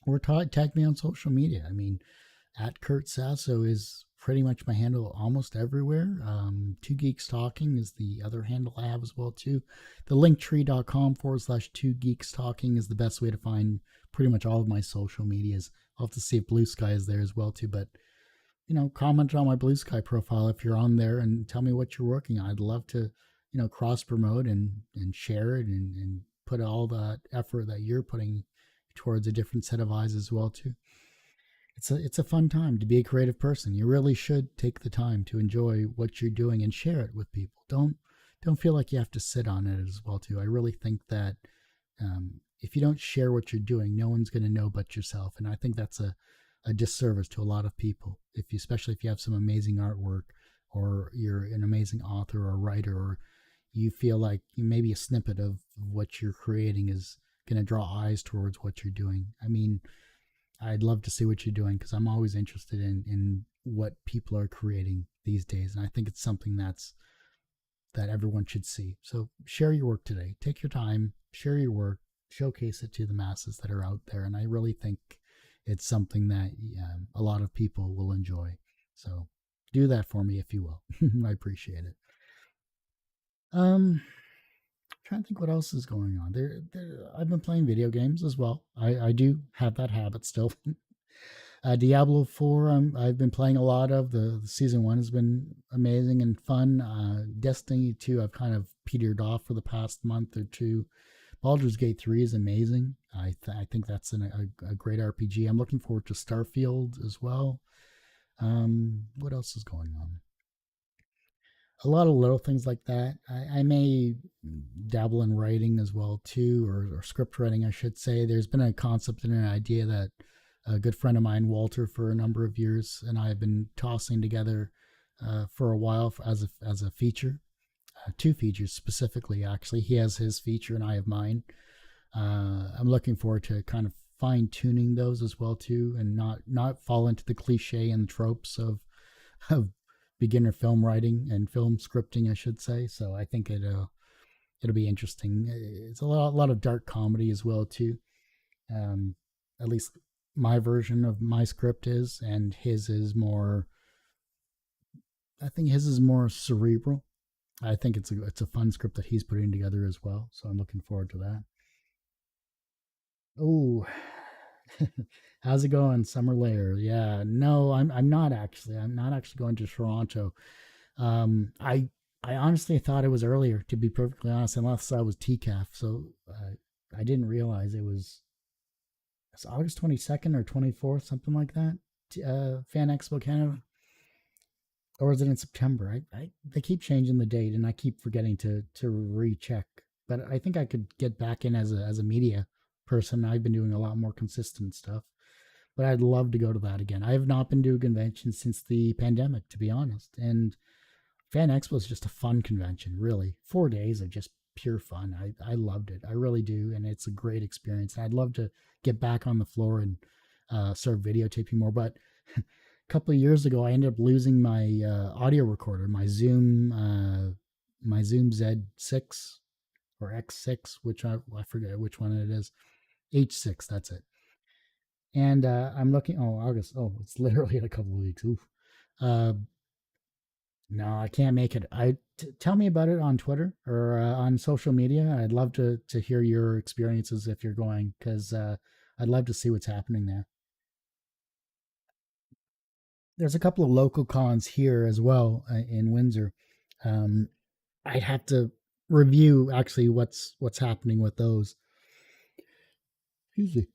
or tag me on social media. I mean, at Kurt Sasso is pretty much my handle almost everywhere. Two Geeks Talking is the other handle I have as well too. The linktree.com/two Geeks Talking is the best way to find pretty much all of my social medias. I'll have to see if Blue Sky is there as well too, but comment on my Blue Sky profile if you're on there and tell me what you're working on. I'd love to, cross promote and share it, and put all that effort that you're putting towards a different set of eyes as well too. It's a fun time to be a creative person. You really should take the time to enjoy what you're doing and share it with people. Don't feel like you have to sit on it as well too. I really think that if you don't share what you're doing, no one's going to know but yourself, and I think that's a disservice to a lot of people. Especially if you have some amazing artwork, or you're an amazing author or writer, or you feel like maybe a snippet of what you're creating is going to draw eyes towards what you're doing. I mean, I'd love to see what you're doing, because I'm always interested in what people are creating these days, and I think it's something that everyone should see. So share your work today. Take your time, share your work, showcase it to the masses that are out there, and I really think it's something that a lot of people will enjoy. So do that for me if you will. I appreciate it. Trying to think what else is going on. I've been playing video games as well. I do have that habit still. Diablo 4, I've been playing a lot of. The season 1 has been amazing and fun. Destiny 2, I've kind of petered off for the past month or two. Baldur's Gate 3 is amazing. I think that's a great RPG. I'm looking forward to Starfield as well. What else is going on? A lot of little things like that. I may dabble in writing as well too, or script writing, I should say. There's been a concept and an idea that a good friend of mine, Walter, for a number of years, and I have been tossing together for a while as a feature, two features specifically. Actually, he has his feature and I have mine. I'm looking forward to kind of fine tuning those as well too, and not fall into the cliche and tropes of beginner film writing and film scripting, I should say. So I think it'll be interesting. It's a lot of dark comedy as well too. Um, at least my version of my script is, and his is more. I think his is more cerebral. I think it's a fun script that he's putting together as well. So I'm looking forward to that. Oh, how's it going, Summer Layer? Yeah, no, I'm not actually. I'm not actually going to Toronto. I honestly thought it was earlier, to be perfectly honest, unless I was TCAF. So I didn't realize it's August 22nd or 24th, something like that. Fan Expo Canada, or is it in September? I they keep changing the date, and I keep forgetting to recheck. But I think I could get back in as a media person. I've been doing a lot more consistent stuff, but I'd love to go to that again. I have not been to a convention since the pandemic, to be honest, and Fan Expo is just a fun convention, really. 4 days of just pure fun. I loved it. I really do, and it's a great experience. I'd love to get back on the floor and start videotaping more. But a couple of years ago, I ended up losing my audio recorder, my Zoom Z6 or X6, which I forget which one it is. H6, that's it. And I'm looking. Oh, August. Oh, it's literally in a couple of weeks. Oof. Uh, no, I can't make it. Tell me about it on Twitter or on social media. I'd love to hear your experiences if you're going, because I'd love to see what's happening there. There's a couple of local cons here as well in Windsor. Um, I'd have to review actually what's happening with those. Excuse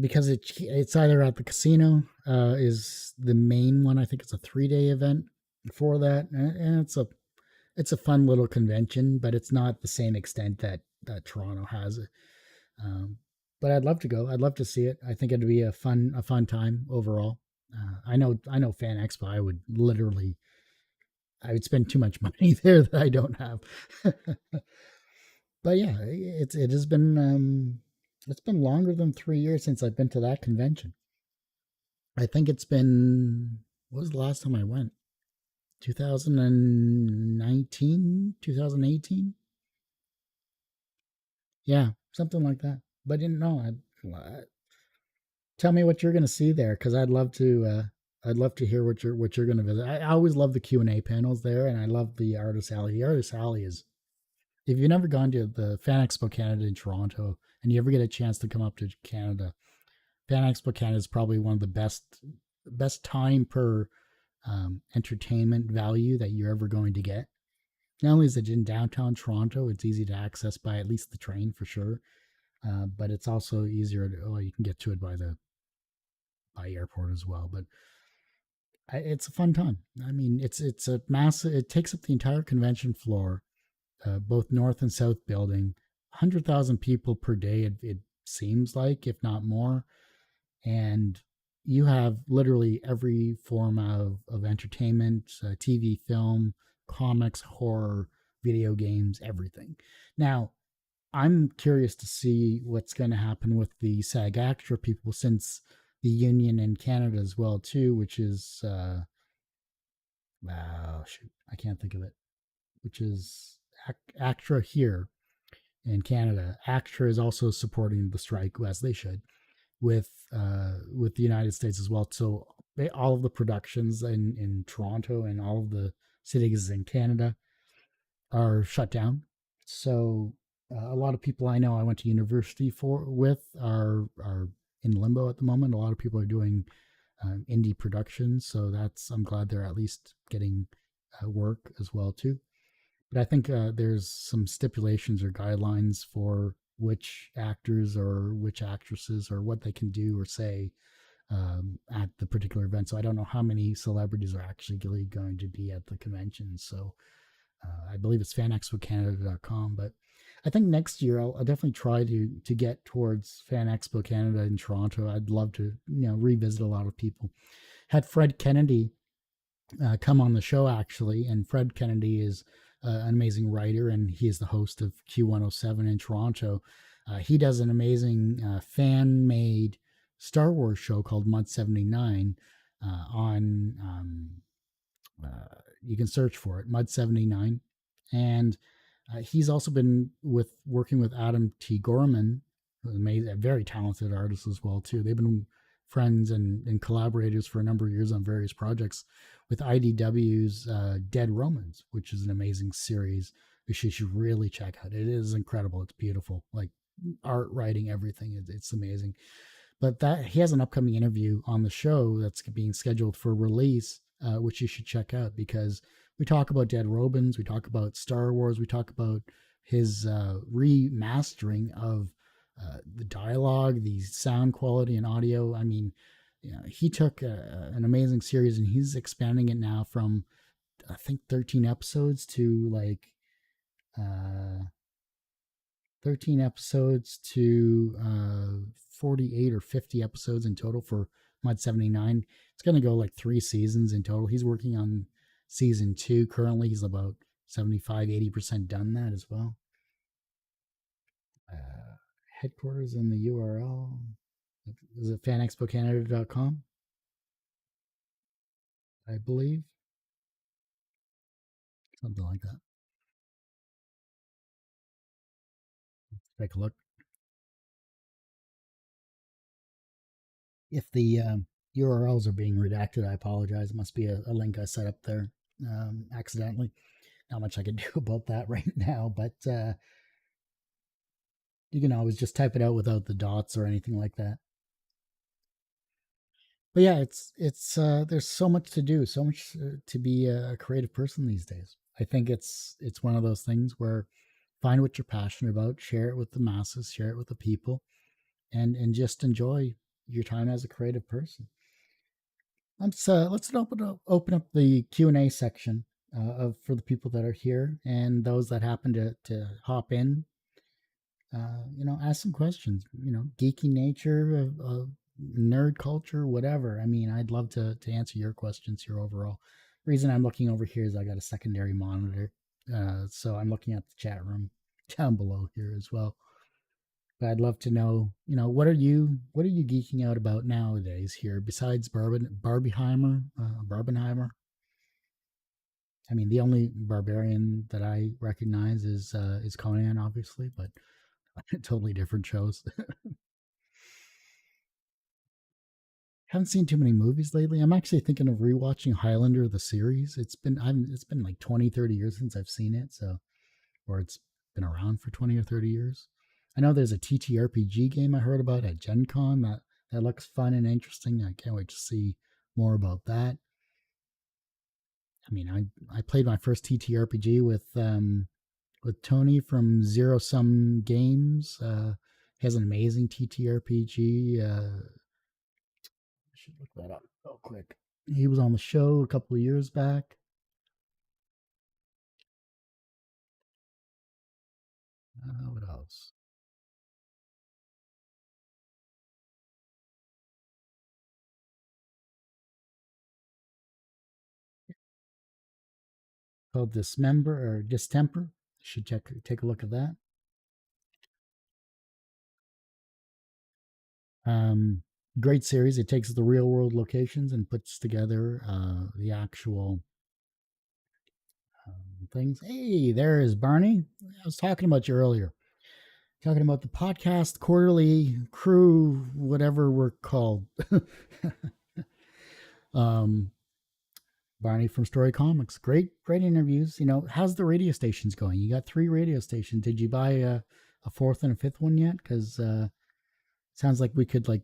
because it's either at the casino is the main one. I think it's a 3 day event for that, and it's a fun little convention, but it's not the same extent that Toronto has. Um, but I'd love to go. I'd love to see it. I think it'd be a fun time overall. I know Fan Expo. I would spend too much money there that I don't have. But yeah, it's been longer than 3 years since I've been to that convention. I think it's been, what was the last time I went? 2019, 2018. Yeah, something like that. But I didn't know. Tell me what you're going to see there, because I'd love to hear what you're going to visit. I always love the Q&A panels there, and I love the Artist Alley. The Artist Alley is, if you've never gone to the Fan Expo Canada in Toronto and you ever get a chance to come up to Canada, Fan Expo Canada is probably one of the best time per entertainment value that you're ever going to get. Not only is it in downtown Toronto, it's easy to access by at least the train for sure, but it's also easier to, you can get to it by airport as well. But it's a fun time. I mean, it's a massive. It takes up the entire convention floor, both north and south building. 100,000 people per day. It seems like, if not more, and you have literally every form of entertainment, TV, film, comics, horror, video games, everything. Now, I'm curious to see what's going to happen with the SAG-AFTRA people, since the union in Canada as well too, which is oh shoot, I can't think of it. Which is ACTRA here in Canada. ACTRA is also supporting the strike, as they should, with the United States as well. So all of the productions in Toronto and all of the cities in Canada are shut down. So a lot of people I know I went to university with are in limbo at the moment. A lot of people are doing indie productions, so I'm glad they're at least getting work as well too. But I think there's some stipulations or guidelines for which actors or which actresses or what they can do or say at the particular event. So I don't know how many celebrities are actually going to be at the convention. So I believe it's fanexpocanada.com. But I think next year I'll definitely try to get towards Fan Expo Canada in Toronto. I'd love to revisit a lot of people. Had Fred Kennedy come on the show actually, and Fred Kennedy is an amazing writer, and he is the host of Q107 in Toronto. He does an amazing fan made Star Wars show called Mud 79 on you can search for it, Mud 79. And he's also been working with Adam T. Gorman, amazing, a very talented artist as well too. They've been friends and collaborators for a number of years on various projects with IDW's Dead Romans, which is an amazing series which you should really check out. It is incredible. It's beautiful. Like art, writing, everything. It's amazing. But that he has an upcoming interview on the show that's being scheduled for release, which you should check out because we talk about Dead Robins, we talk about Star Wars, we talk about his remastering of the dialogue, the sound quality, and audio. I mean, he took an amazing series and he's expanding it now from I think 13 episodes to like uh, 13 episodes to 48 or 50 episodes in total for Mud 79. It's going to go like 3 seasons in total. He's working on season 2 currently. He's about 75-80% done that as well. Headquarters in the URL. Is it fanexpocanada.com? I believe. Something like that. Take a look. If the URLs are being redacted, I apologize. It must be a link I set up there accidentally. Not much I can do about that right now, but you can always just type it out without the dots or anything like that. But yeah, it's there's so much to do, so much to be a creative person these days. I think it's one of those things where find what you're passionate about, share it with the masses, share it with the people, and just enjoy your time as a creative person. Let's open up the Q&A section of for the people that are here and those that happen to hop in. Ask some questions. Geeky nature of nerd culture, whatever. I mean, I'd love to answer your questions here overall. Reason I'm looking over here is I got a secondary monitor, so I'm looking at the chat room down below here as well. But I'd love to know, what are you geeking out about nowadays here besides Barbenheimer? I mean, the only barbarian that I recognize is Conan, obviously, but totally different shows. Haven't seen too many movies lately. I'm actually thinking of rewatching Highlander the series. It's been like 20, 30 years since I've seen it, so or it's been around for 20 or 30 years. I know there's a TTRPG game I heard about at Gen Con that looks fun and interesting. I can't wait to see more about that. I mean, I played my first TTRPG with Tony from Zero Sum Games. He has an amazing TTRPG. I should look that up real quick. He was on the show a couple of years back. What else? Called Dismember or Distemper. Should take a look at that. Um, Great series. It takes the real world locations and puts together the actual things. Hey, there is Barney. I was talking about you earlier. Talking about the podcast quarterly crew, whatever we're called. um, Barney from Story Comics. Great interviews. How's the radio stations going? You got 3 radio stations. Did you buy a fourth and a fifth one yet? Because sounds like we could like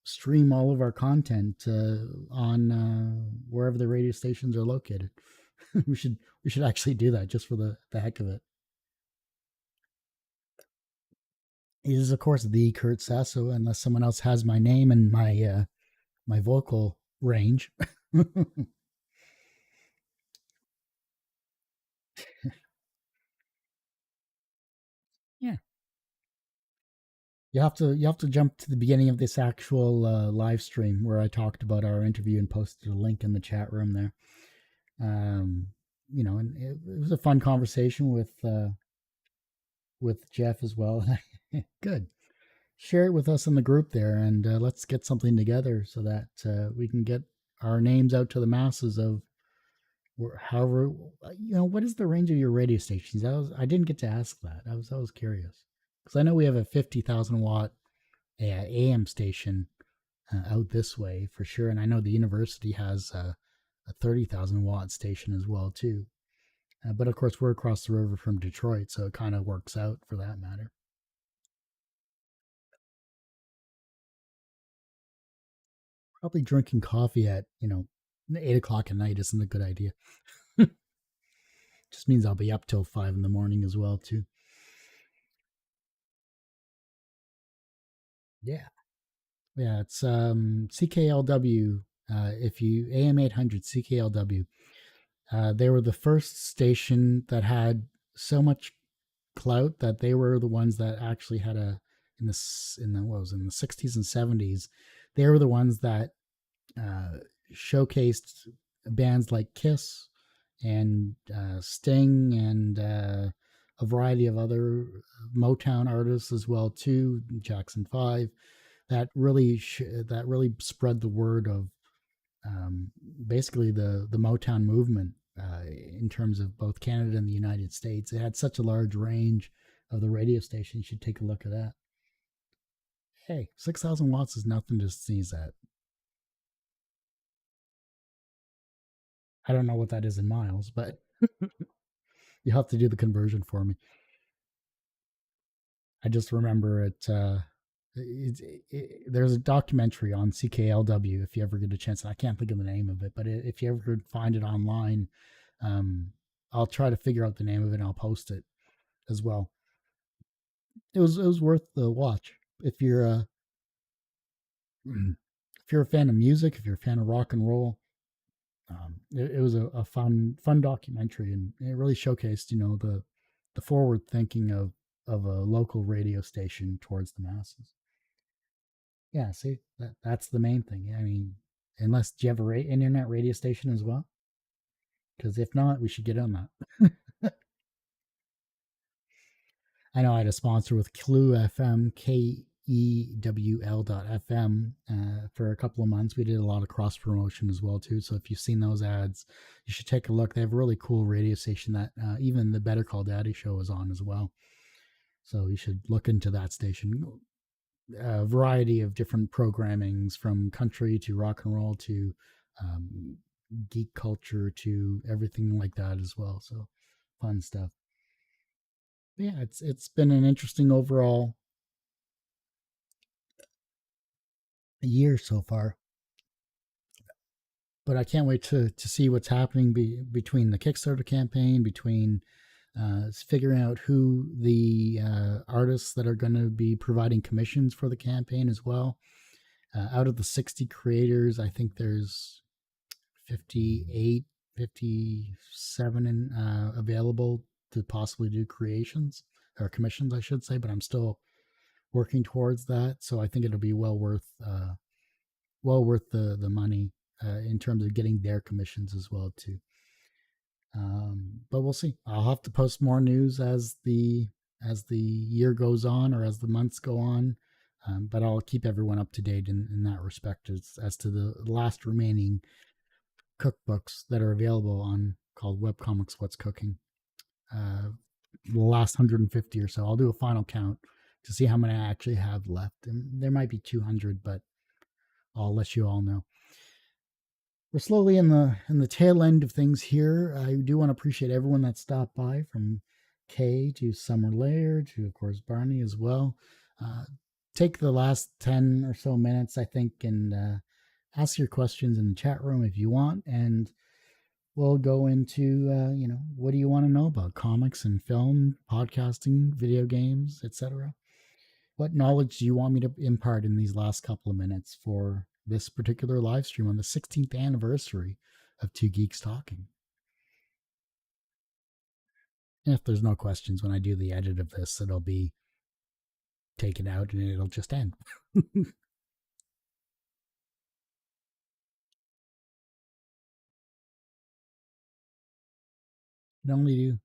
stream all of our content on wherever the radio stations are located. we should actually do that just for the heck of it. It is of course the Kurt Sasso, unless someone else has my name and my vocal range. Yeah, you have to jump to the beginning of this actual live stream where I talked about our interview and posted a link in the chat room there. Um, and it was a fun conversation with Jeff as well. Good. Share it with us in the group there, and let's get something together so that we can get our names out to the masses of however what is the range of your radio stations. I didn't get to ask that. I was curious because I know we have a 50,000 watt AM station out this way for sure, and I know the university has a 30,000 watt station as well too. But of course, we're across the river from Detroit, so it kind of works out for that matter. Probably drinking coffee at 8 o'clock at night isn't a good idea. Just means I'll be up till 5 in the morning as well too. Yeah, yeah. It's CKLW. If you AM 800 CKLW, they were the first station that had so much clout that they were the ones that actually had a in the what was it, in the 60s and 70s. They were the ones that uh, showcased bands like Kiss and Sting and a variety of other Motown artists as well too, Jackson Five. That really spread the word of um, basically the Motown movement in terms of both Canada and the United States. It had such a large range of the radio station. You should take a look at that. Hey, 6,000 watts is nothing to sneeze at. I don't know what that is in miles, but you have to do the conversion for me. I just remember there's a documentary on CKLW if you ever get a chance. I can't think of the name of it, but if you ever could find it online, um, I'll try to figure out the name of it and I'll post it as well. It was worth the watch if you're if you're a fan of music, if you're a fan of rock and roll. It was a fun documentary, and it really showcased the forward thinking of a local radio station towards the masses. Yeah, see, that's the main thing. I mean, unless do you have a internet radio station as well? Because if not, we should get on that. I know I had a sponsor with Clue FM, KEWL.FM, for a couple of months. We did a lot of cross promotion as well too. So if you've seen those ads, you should take a look. They have a really cool radio station that even the Better Call Daddy show is on as well. So you should look into that station. A variety of different programmings from country to rock and roll to um, geek culture to everything like that as well. So fun stuff. But yeah, it's been an interesting overall year so far. But I can't wait to see what's happening between the Kickstarter campaign, between figuring out who the artists that are going to be providing commissions for the campaign as well. Out of the 60 creators, I think there's 58, 57 available to possibly do creations or commissions, I should say, but I'm still working towards that. So I think it'll be well worth the money in terms of getting their commissions as well too. But we'll see. I'll have to post more news as the year goes on or as the months go on. But I'll keep everyone up to date in that respect as to the last remaining cookbooks that are available on called Webcomics What's Cooking. Uh, the last 150 or so. I'll do a final count to see how many I actually have left. And there might be 200, but I'll let you all know. We're slowly in the tail end of things here. I do want to appreciate everyone that stopped by, from Kay to Summer Lair to, of course, Barney as well. Uh, Take the last 10 or so minutes, I think, and ask your questions in the chat room if you want. And we'll go into, what do you want to know about comics and film, podcasting, video games, etc. What knowledge do you want me to impart in these last couple of minutes for this particular live stream on the 16th anniversary of Two Geeks Talking? And if there's no questions when I do the edit of this, it'll be taken out and it'll just end. Can only do.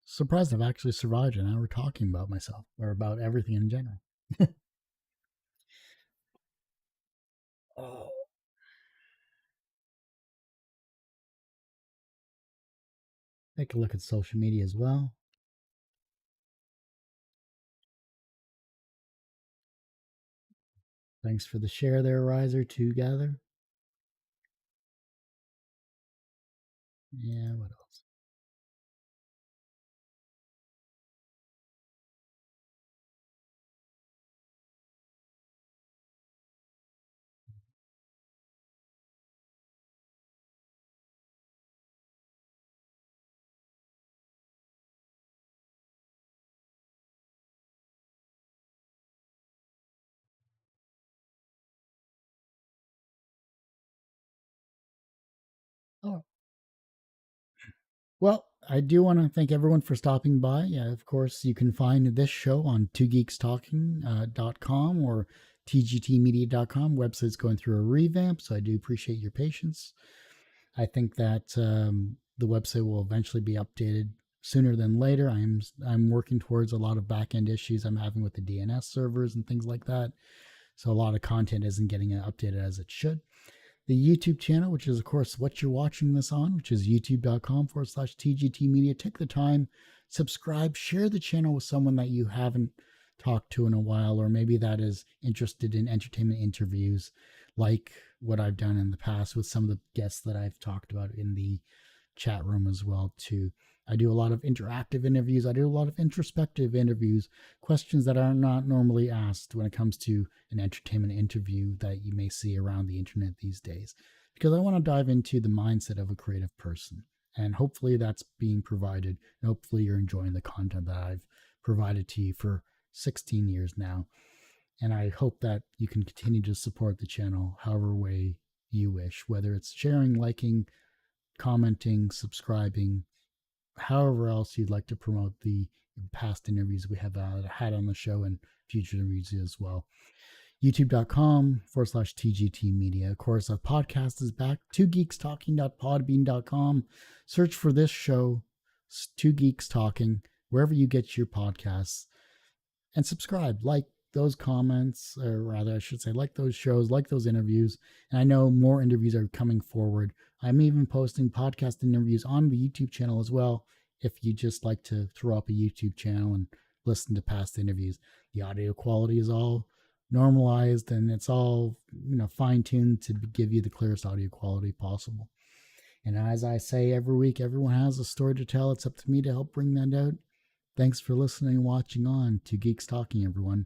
Surprised I've actually survived an hour talking about myself or about everything in general. Oh. Take a look at social media as well. Thanks for the share there, Riser, together. Yeah, what else? Oh, well, I do want to thank everyone for stopping by. Yeah, of course, you can find this show on twogeekstalking.com or tgtmedia.com. Website's going through a revamp, so I do appreciate your patience. I think that the website will eventually be updated sooner than later. I'm working towards a lot of back end issues I'm having with the DNS servers and things like that. So a lot of content isn't getting updated as it should. The YouTube channel, which is, of course, what you're watching this on, which is youtube.com/TGT Media. Take the time, subscribe, share the channel with someone that you haven't talked to in a while, or maybe that is interested in entertainment interviews, like what I've done in the past with some of the guests that I've talked about in the chat room as well too. I do a lot of interactive interviews. I do a lot of introspective interviews, questions that are not normally asked when it comes to an entertainment interview that you may see around the internet these days. Because I want to dive into the mindset of a creative person. And hopefully that's being provided. And hopefully you're enjoying the content that I've provided to you for 16 years now. And I hope that you can continue to support the channel however way you wish, whether it's sharing, liking, commenting, subscribing, however else you'd like to promote the past interviews we have had on the show and future interviews as well. YouTube.com/TGT Media. Of course, our podcast is back. Two Geeks Talking.podbean.com. Search for this show, Two Geeks Talking, wherever you get your podcasts, and subscribe. Like those comments, or rather, I should say, like those shows, like those interviews. And I know more interviews are coming forward. I'm even posting podcast interviews on the YouTube channel as well. If you just like to throw up a YouTube channel and listen to past interviews, the audio quality is all normalized and it's all fine tuned to give you the clearest audio quality possible. And as I say every week, everyone has a story to tell. It's up to me to help bring that out. Thanks for listening and watching on to Geeks Talking, everyone.